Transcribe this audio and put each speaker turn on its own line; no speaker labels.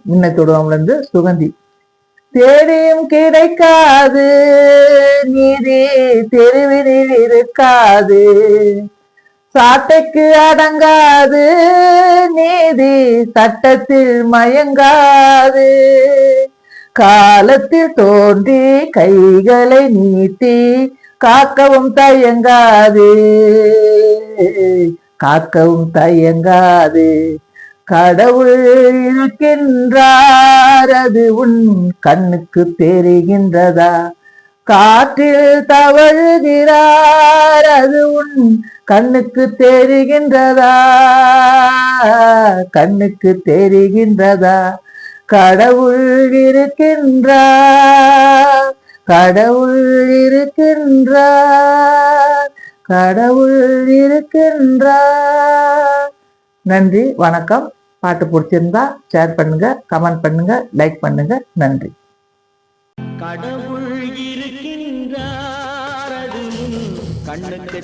முன்னத்தோடுவம்ல இருந்து சுகந்தி. தேடியும் கிடைக்காது நீதி தெருவினில் இருக்காது, சாட்டைக்கு அடங்காது நீதி சட்டத்தில் மயங்காது, காலத்தில் தோன்றி கைகளை நீட்டி காக்கவும் தயங்காது, காக்கவும் தயங்காது. கடவுள் இருக்கின்றார் அது உன் கண்ணுக்கு தெரிகின்றதா, காற்றில் தவழுகிறார் அது உன் கண்ணுக்கு தெரிகின்றதா, கண்ணுக்கு தெரிகின்றதா. கடவுள் இருக்கின்றார், கடவுள் இருக்கின்றார், கடவுள் இருக்கின்றார். நன்றி, வணக்கம். பாட்டு பிடிச்சிருந்தா ஷேர் பண்ணுங்க, கமெண்ட் பண்ணுங்க, லைக் பண்ணுங்க. நன்றி.
கடவுள் இருக்கின்றார் அது கண்ணுக்கு